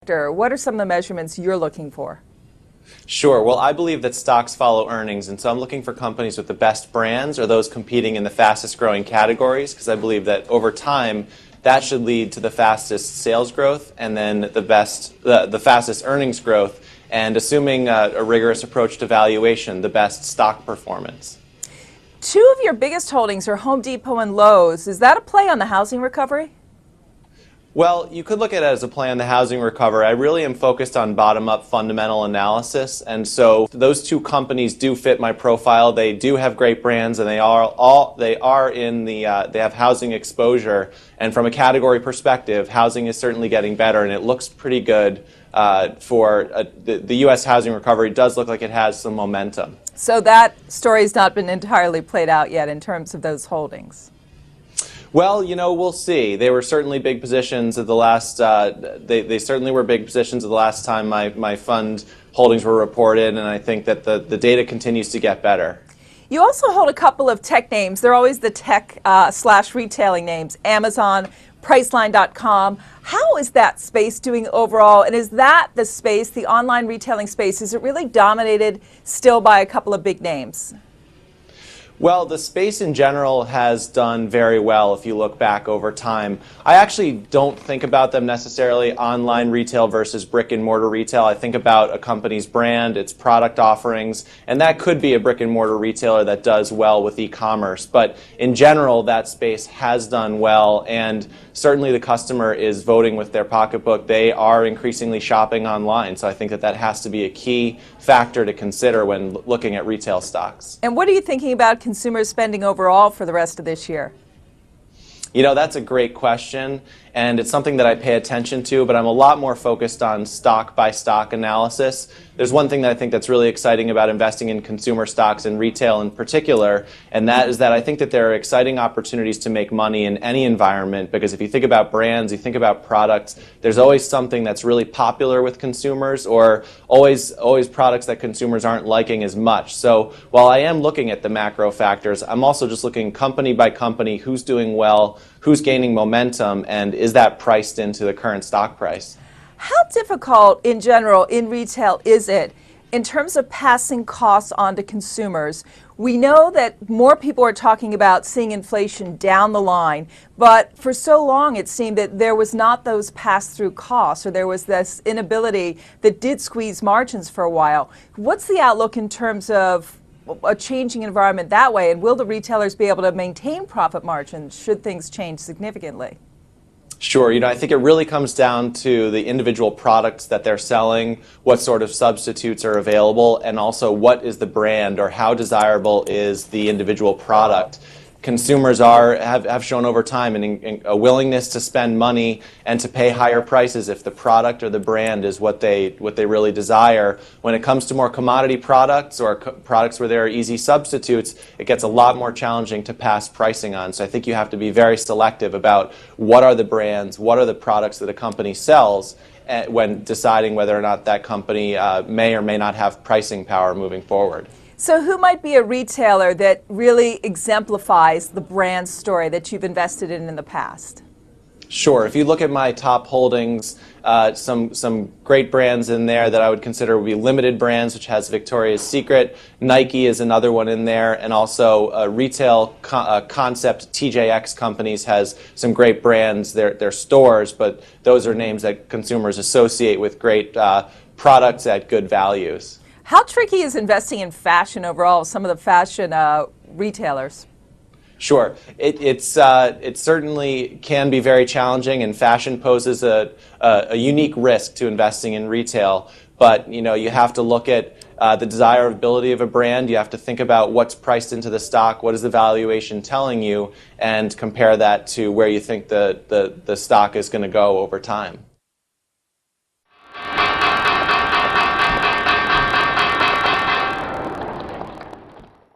What are some of the measurements you're looking for? Sure. Well, I believe that stocks follow earnings, and so I'm looking for companies with the best brands or those competing in the fastest growing categories, because I believe that over time that should lead to the fastest sales growth and then the fastest earnings growth, and assuming a rigorous approach to valuation, the best stock performance. Two of your biggest holdings are Home Depot and Lowe's. Is that a play on the housing recovery? Well, you could look at it as a play on the housing recovery. I really am focused on bottom-up fundamental analysis, and so those two companies do fit my profile. They do have great brands, and they have housing exposure. And from a category perspective, housing is certainly getting better, and it looks pretty good the U.S. housing recovery. Does look like it has some momentum. So that story's not been entirely played out yet in terms of those holdings. Well, we'll see. They were certainly big positions at the last. They certainly were big positions at the last time my fund holdings were reported, and I think that the data continues to get better. You also hold a couple of tech names. They're always the tech / retailing names: Amazon, Priceline.com. How is that space doing overall? And is that the space, the online retailing space, is it really dominated still by a couple of big names? Well, the space in general has done very well if you look back over time. I actually don't think about them necessarily online retail versus brick and mortar retail. I think about a company's brand, its product offerings, and that could be a brick and mortar retailer that does well with e-commerce. But in general, that space has done well, and certainly the customer is voting with their pocketbook. They are increasingly shopping online, so I think that has to be a key factor to consider when looking at retail stocks. And what are you thinking about consumer spending overall for the rest of this year? That's a great question, and it's something that I pay attention to, but I'm a lot more focused on stock-by-stock analysis. There's one thing that I think that's really exciting about investing in consumer stocks and retail in particular, and that is that I think that there are exciting opportunities to make money in any environment, because if you think about brands, you think about products, there's always something that's really popular with consumers, or always products that consumers aren't liking as much. So while I am looking at the macro factors, I'm also just looking company by company, who's doing well, who's gaining momentum, and is that priced into the current stock price? How difficult in general in retail is it in terms of passing costs on to consumers? We know that more people are talking about seeing inflation down the line, but for so long it seemed that there was not those pass-through costs, or there was this inability that did squeeze margins for a while. What's the outlook in terms of a changing environment that way, and will the retailers be able to maintain profit margins should things change significantly? Sure. I think it really comes down to the individual products that they're selling, what sort of substitutes are available, and also what is the brand, or how desirable is the individual product. Consumers have shown over time a willingness to spend money and to pay higher prices if the product or the brand is what they really desire. When it comes to more commodity products, or products where there are easy substitutes, it gets a lot more challenging to pass pricing on. So I think you have to be very selective about what are the brands, what are the products that a company sells, when deciding whether or not that company may or may not have pricing power moving forward. So who might be a retailer that really exemplifies the brand story that you've invested in the past? Sure. If you look at my top holdings, some great brands in there that I would consider would be Limited Brands, which has Victoria's Secret. Nike is another one in there, and also retail concept TJX Companies has some great brands. They're stores, but those are names that consumers associate with great products at good values. How tricky is investing in fashion overall, some of the fashion retailers? Sure. It certainly can be very challenging, and fashion poses a unique risk to investing in retail. But you have to look at the desirability of a brand. You have to think about what's priced into the stock, what is the valuation telling you, and compare that to where you think the stock is going to go over time.